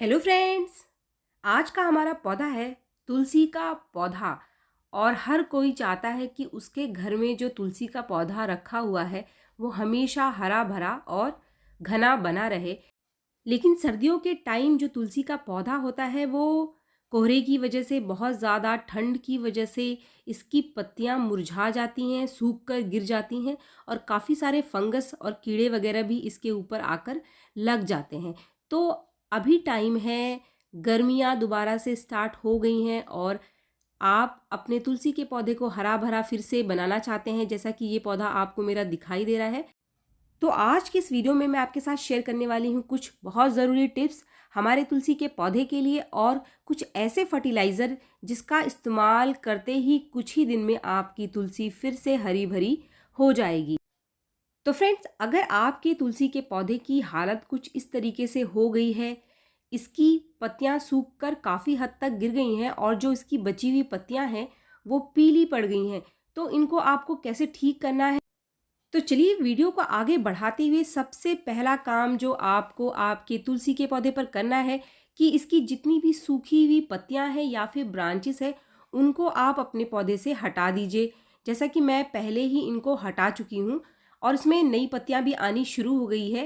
Hello friends. आज का हमारा पौधा है तुलसी का पौधा। और हर कोई चाहता है कि उसके घर में जो तुलसी का पौधा रखा हुआ है वो हमेशा हरा भरा और घना बना रहे। लेकिन सर्दियों के टाइम जो तुलसी का पौधा होता है वो कोहरे की वजह से, बहुत ज़्यादा ठंड की वजह से इसकी पत्तियां मुरझा जाती हैं, सूख कर गिर जाती हैं और काफ़ी सारे फंगस और कीड़े वगैरह भी इसके ऊपर आकर लग जाते हैं। तो अभी टाइम है, गर्मियाँ दोबारा से स्टार्ट हो गई हैं और आप अपने तुलसी के पौधे को हरा भरा फिर से बनाना चाहते हैं, जैसा कि ये पौधा आपको मेरा दिखाई दे रहा है। तो आज के इस वीडियो में मैं आपके साथ शेयर करने वाली हूँ कुछ बहुत ज़रूरी टिप्स हमारे तुलसी के पौधे के लिए और कुछ ऐसे फर्टिलाइज़र जिसका इस्तेमाल करते ही कुछ ही दिन में आपकी तुलसी फिर से हरी भरी हो जाएगी। तो फ्रेंड्स, अगर आपके तुलसी के पौधे की हालत कुछ इस तरीके से हो गई है, इसकी पत्तियां सूखकर काफ़ी हद तक गिर गई हैं और जो इसकी बची हुई पत्तियां हैं वो पीली पड़ गई हैं, तो इनको आपको कैसे ठीक करना है। तो चलिए वीडियो को आगे बढ़ाते हुए सबसे पहला काम जो आपको आपके तुलसी के पौधे पर करना है कि इसकी जितनी भी सूखी हुई पत्तियां हैं या फिर ब्रांचेस है उनको आप अपने पौधे से हटा दीजिए। जैसा कि मैं पहले ही इनको हटा चुकी हूँ और इसमें नई पत्तियां भी आनी शुरू हो गई है।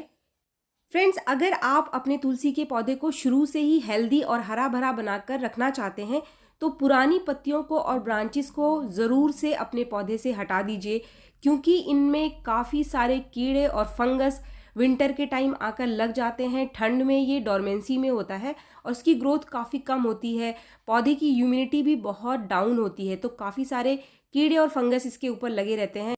फ्रेंड्स, अगर आप अपने तुलसी के पौधे को शुरू से ही हेल्दी और हरा भरा बनाकर रखना चाहते हैं तो पुरानी पत्तियों को और ब्रांचेस को ज़रूर से अपने पौधे से हटा दीजिए, क्योंकि इनमें काफ़ी सारे कीड़े और फंगस विंटर के टाइम आकर लग जाते हैं। ठंड में ये डोरमेंसी में होता है और उसकी ग्रोथ काफ़ी कम होती है, पौधे की इम्यूनिटी भी बहुत डाउन होती है, तो काफ़ी सारे कीड़े और फंगस इसके ऊपर लगे रहते हैं।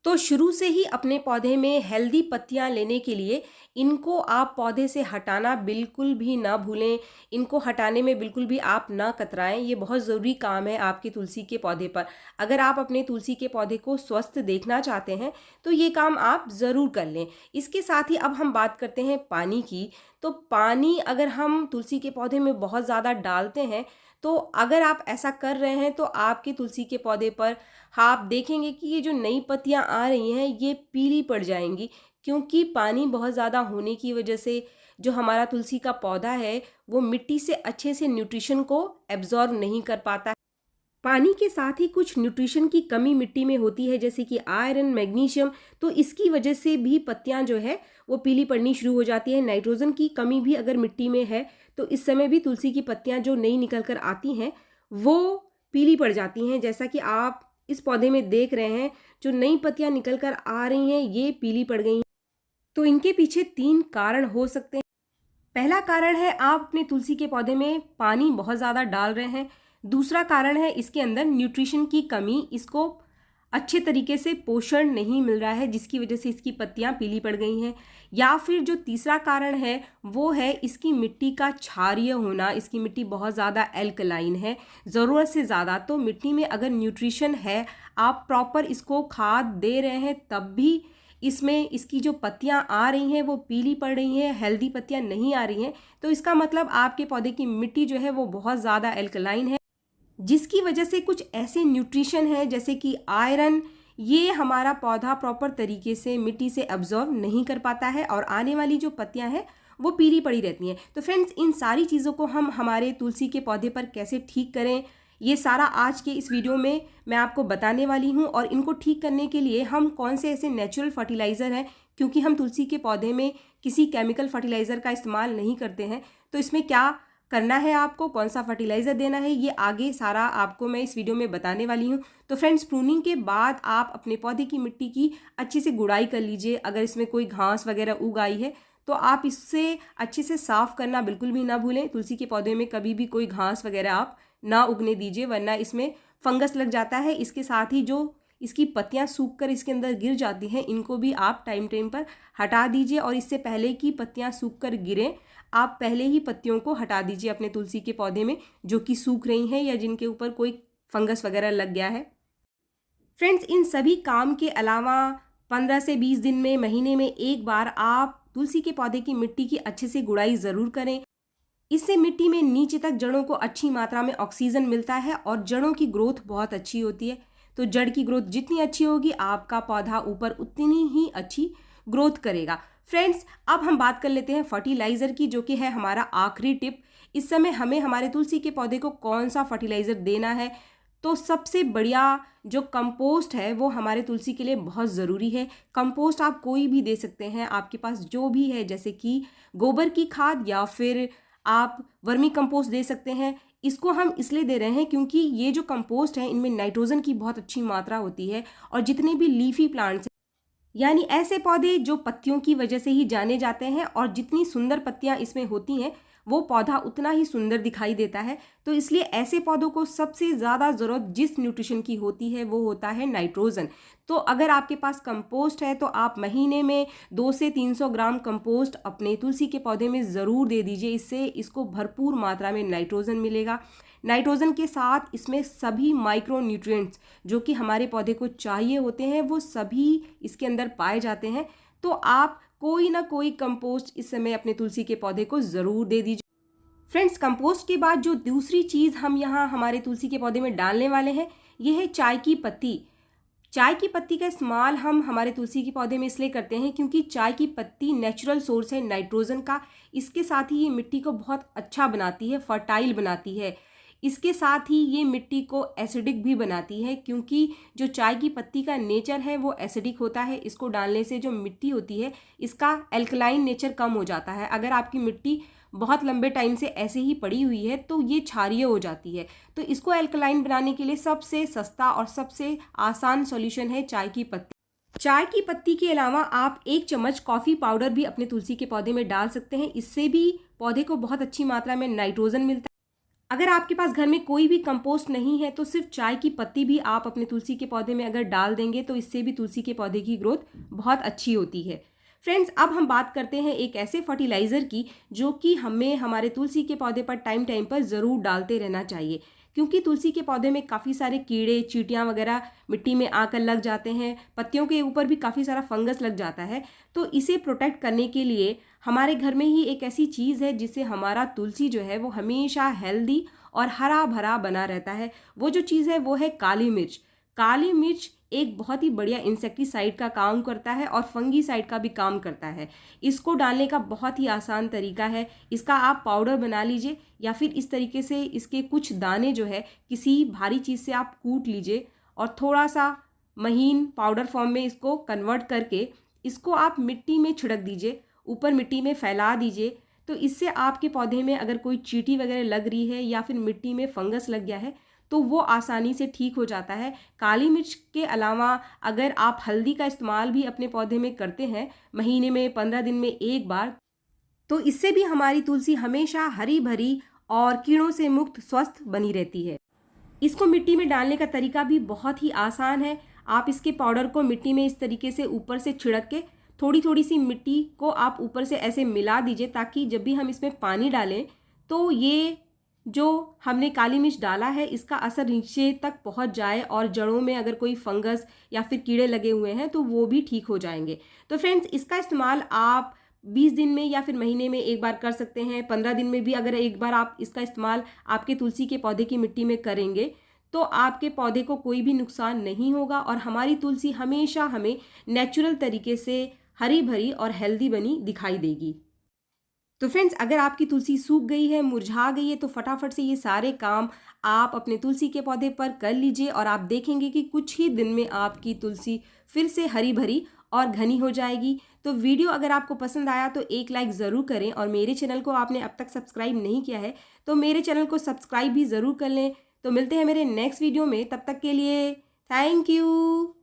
तो शुरू से ही अपने पौधे में हेल्दी पत्तियां लेने के लिए इनको आप पौधे से हटाना बिल्कुल भी ना भूलें। इनको हटाने में बिल्कुल भी आप ना कतराएं, ये बहुत ज़रूरी काम है आपके तुलसी के पौधे पर। अगर आप अपने तुलसी के पौधे को स्वस्थ देखना चाहते हैं तो ये काम आप ज़रूर कर लें। इसके साथ ही अब हम बात करते हैं पानी की। तो पानी अगर हम तुलसी के पौधे में बहुत ज़्यादा डालते हैं तो अगर आप ऐसा कर रहे हैं तो आपके तुलसी के पौधे पर आप देखेंगे कि ये जो नई पत्तियां आ रही हैं ये पीली पड़ जाएंगी, क्योंकि पानी बहुत ज़्यादा होने की वजह से जो हमारा तुलसी का पौधा है वो मिट्टी से अच्छे से न्यूट्रिशन को एब्जॉर्ब नहीं कर पाता। पानी के साथ ही कुछ न्यूट्रिशन की कमी मिट्टी में होती है, जैसे कि आयरन, मैग्नीशियम, तो इसकी वजह से भी पत्तियां जो है वो पीली पड़नी शुरू हो जाती है। नाइट्रोजन की कमी भी अगर मिट्टी में है तो इस समय भी तुलसी की पत्तियां जो नई निकल कर आती हैं वो पीली पड़ जाती हैं। जैसा कि आप इस पौधे में देख रहे हैं, जो नई पत्तियां निकल कर आ रही हैं ये पीली पड़ गई हैं। तो इनके पीछे 3 कारण हो सकते हैं। पहला कारण है आप अपने तुलसी के पौधे में पानी बहुत ज़्यादा डाल रहे हैं। दूसरा कारण है इसके अंदर न्यूट्रिशन की कमी, इसको अच्छे तरीके से पोषण नहीं मिल रहा है जिसकी वजह से इसकी पत्तियां पीली पड़ गई हैं। या फिर जो तीसरा कारण है वो है इसकी मिट्टी का क्षारीय होना। इसकी मिट्टी बहुत ज़्यादा एल्कलाइन है, ज़रूरत से ज़्यादा। तो मिट्टी में अगर न्यूट्रिशन है, आप प्रॉपर इसको खाद दे रहे हैं, तब भी इसमें इसकी जो पत्तियां आ रही हैं वो पीली पड़ रही हैं, हेल्दी पत्तियां नहीं आ रही हैं, तो इसका मतलब आपके पौधे की मिट्टी जो है वो बहुत ज़्यादा एल्कलाइन है, जिसकी वजह से कुछ ऐसे न्यूट्रिशन है जैसे कि आयरन, ये हमारा पौधा प्रॉपर तरीके से मिट्टी से अब्जॉर्व नहीं कर पाता है और आने वाली जो पत्तियां हैं वो पीली पड़ी रहती हैं। तो फ्रेंड्स, इन सारी चीज़ों को हम हमारे तुलसी के पौधे पर कैसे ठीक करें, ये सारा आज के इस वीडियो में मैं आपको बताने वाली हूँ। और इनको ठीक करने के लिए हम कौन से ऐसे नेचुरल फर्टिलाइज़र हैं, क्योंकि हम तुलसी के पौधे में किसी केमिकल फर्टिलाइज़र का इस्तेमाल नहीं करते हैं, तो इसमें क्या करना है, आपको कौन सा फर्टिलाइज़र देना है, ये आगे सारा आपको मैं इस वीडियो में बताने वाली हूँ। तो फ्रेंड्स, प्रूनिंग के बाद आप अपने पौधे की मिट्टी की अच्छे से गुड़ाई कर लीजिए। अगर इसमें कोई घास वगैरह उग आई है तो आप इससे अच्छे से साफ़ करना बिल्कुल भी ना भूलें। तुलसी के पौधे में कभी भी कोई घास वगैरह आप ना उगने दीजिए, वरना इसमें फंगस लग जाता है। इसके साथ ही जो इसकी पत्तियां सूख कर इसके अंदर गिर जाती हैं, इनको भी आप टाइम टाइम पर हटा दीजिए। और इससे पहले कि पत्तियां सूख कर गिरें, आप पहले ही पत्तियों को हटा दीजिए अपने तुलसी के पौधे में जो कि सूख रही हैं या जिनके ऊपर कोई फंगस वगैरह लग गया है। फ्रेंड्स, इन सभी काम के अलावा 15 से 20 दिन में, महीने में एक बार आप तुलसी के पौधे की मिट्टी की अच्छे से गुड़ाई ज़रूर करें। इससे मिट्टी में नीचे तक जड़ों को अच्छी मात्रा में ऑक्सीजन मिलता है और जड़ों की ग्रोथ बहुत अच्छी होती है। तो जड़ की ग्रोथ जितनी अच्छी होगी आपका पौधा ऊपर उतनी ही अच्छी ग्रोथ करेगा। फ्रेंड्स, अब हम बात कर लेते हैं फर्टिलाइज़र की, जो कि है हमारा आखिरी टिप। इस समय हमें हमारे तुलसी के पौधे को कौन सा फर्टिलाइज़र देना है, तो सबसे बढ़िया जो कंपोस्ट है वो हमारे तुलसी के लिए बहुत ज़रूरी है। कंपोस्ट आप कोई भी दे सकते हैं, आपके पास जो भी है, जैसे कि गोबर की खाद या फिर आप वर्मी कंपोस्ट दे सकते हैं। इसको हम इसलिए दे रहे हैं क्योंकि ये जो कंपोस्ट है इनमें नाइट्रोजन की बहुत अच्छी मात्रा होती है, और जितने भी लीफी प्लांट्स यानी ऐसे पौधे जो पत्तियों की वजह से ही जाने जाते हैं, और जितनी सुंदर पत्तियां इसमें होती हैं वो पौधा उतना ही सुंदर दिखाई देता है। तो इसलिए ऐसे पौधों को सबसे ज़्यादा ज़रूरत जिस न्यूट्रिशन की होती है वो होता है नाइट्रोजन। तो अगर आपके पास कंपोस्ट है तो आप महीने में 200 से 300 ग्राम कंपोस्ट अपने तुलसी के पौधे में ज़रूर दे दीजिए। इससे इसको भरपूर मात्रा में नाइट्रोजन मिलेगा। नाइट्रोजन के साथ इसमें सभी माइक्रो न्यूट्रिएंट्स जो कि हमारे पौधे को चाहिए होते हैं वो सभी इसके अंदर पाए जाते हैं। तो आप कोई ना कोई कंपोस्ट इस समय अपने तुलसी के पौधे को ज़रूर दे दीजिए। फ्रेंड्स, कंपोस्ट के बाद जो दूसरी चीज़ हम यहाँ हमारे तुलसी के पौधे में डालने वाले हैं ये है चाय की पत्ती। चाय की पत्ती का इस्तेमाल हम हमारे तुलसी के पौधे में इसलिए करते हैं क्योंकि चाय की पत्ती नेचुरल सोर्स है नाइट्रोजन का। इसके साथ ही ये मिट्टी को बहुत अच्छा बनाती है, फर्टाइल बनाती है। इसके साथ ही ये मिट्टी को एसिडिक भी बनाती है, क्योंकि जो चाय की पत्ती का नेचर है वो एसिडिक होता है। इसको डालने से जो मिट्टी होती है इसका एल्कलाइन नेचर कम हो जाता है। अगर आपकी मिट्टी बहुत लंबे टाइम से ऐसे ही पड़ी हुई है तो ये क्षारीय हो जाती है। तो इसको एल्कलाइन बनाने के लिए सबसे सस्ता और सबसे आसान सॉल्यूशन है चाय की पत्ती। चाय की पत्ती के अलावा आप 1 चम्मच कॉफ़ी पाउडर भी अपने तुलसी के पौधे में डाल सकते हैं। इससे भी पौधे को बहुत अच्छी मात्रा में नाइट्रोजन मिलता है। अगर आपके पास घर में कोई भी कंपोस्ट नहीं है तो सिर्फ चाय की पत्ती भी आप अपने तुलसी के पौधे में अगर डाल देंगे तो इससे भी तुलसी के पौधे की ग्रोथ बहुत अच्छी होती है। फ्रेंड्स, अब हम बात करते हैं एक ऐसे फर्टिलाइज़र की जो कि हमें हमारे तुलसी के पौधे पर टाइम टाइम पर ज़रूर डालते रहना चाहिए, क्योंकि तुलसी के पौधे में काफ़ी सारे कीड़े चींटियाँ वगैरह मिट्टी में आकर लग जाते हैं। पत्तियों के ऊपर भी काफ़ी सारा फंगस लग जाता है। तो इसे प्रोटेक्ट करने के लिए हमारे घर में ही एक ऐसी चीज़ है जिससे हमारा तुलसी जो है वो हमेशा हेल्दी और हरा भरा बना रहता है। वो जो चीज़ है वो है काली मिर्च। काली मिर्च एक बहुत ही बढ़िया इंसेक्टिसाइड का काम करता है और फंगीसाइड का भी काम करता है। इसको डालने का बहुत ही आसान तरीका है। इसका आप पाउडर बना लीजिए या फिर इस तरीके से इसके कुछ दाने जो है किसी भारी चीज़ से आप कूट लीजिए और थोड़ा सा महीन पाउडर फॉर्म में इसको कन्वर्ट करके इसको आप मिट्टी में छिड़क दीजिए, ऊपर मिट्टी में फैला दीजिए। तो इससे आपके पौधे में अगर कोई चींटी वगैरह लग रही है या फिर मिट्टी में फंगस लग गया है तो वो आसानी से ठीक हो जाता है। काली मिर्च के अलावा अगर आप हल्दी का इस्तेमाल भी अपने पौधे में करते हैं महीने में 15 दिन में एक बार, तो इससे भी हमारी तुलसी हमेशा हरी भरी और कीड़ों से मुक्त स्वस्थ बनी रहती है। इसको मिट्टी में डालने का तरीका भी बहुत ही आसान है। आप इसके पाउडर को मिट्टी में इस तरीके से ऊपर से छिड़क के थोड़ी थोड़ी सी मिट्टी को आप ऊपर से ऐसे मिला दीजिए, ताकि जब भी हम इसमें पानी डालें तो ये जो हमने काली मिर्च डाला है इसका असर नीचे तक पहुंच जाए और जड़ों में अगर कोई फंगस या फिर कीड़े लगे हुए हैं तो वो भी ठीक हो जाएंगे। तो फ्रेंड्स, इसका इस्तेमाल आप 20 दिन में या फिर महीने में एक बार कर सकते हैं। 15 दिन में भी अगर एक बार आप इसका इस्तेमाल आपके तुलसी के पौधे की मिट्टी में करेंगे तो आपके पौधे को कोई भी नुकसान नहीं होगा और हमारी तुलसी हमेशा हमें नेचुरल तरीके से हरी भरी और हेल्दी बनी दिखाई देगी। तो फ्रेंड्स, अगर आपकी तुलसी सूख गई है, मुरझा गई है, तो फटाफट से ये सारे काम आप अपने तुलसी के पौधे पर कर लीजिए और आप देखेंगे कि कुछ ही दिन में आपकी तुलसी फिर से हरी भरी और घनी हो जाएगी। तो वीडियो अगर आपको पसंद आया तो एक लाइक ज़रूर करें, और मेरे चैनल को आपने अब तक सब्सक्राइब नहीं किया है तो मेरे चैनल को सब्सक्राइब भी ज़रूर कर लें। तो मिलते हैं मेरे नेक्स्ट वीडियो में, तब तक के लिए थैंक यू।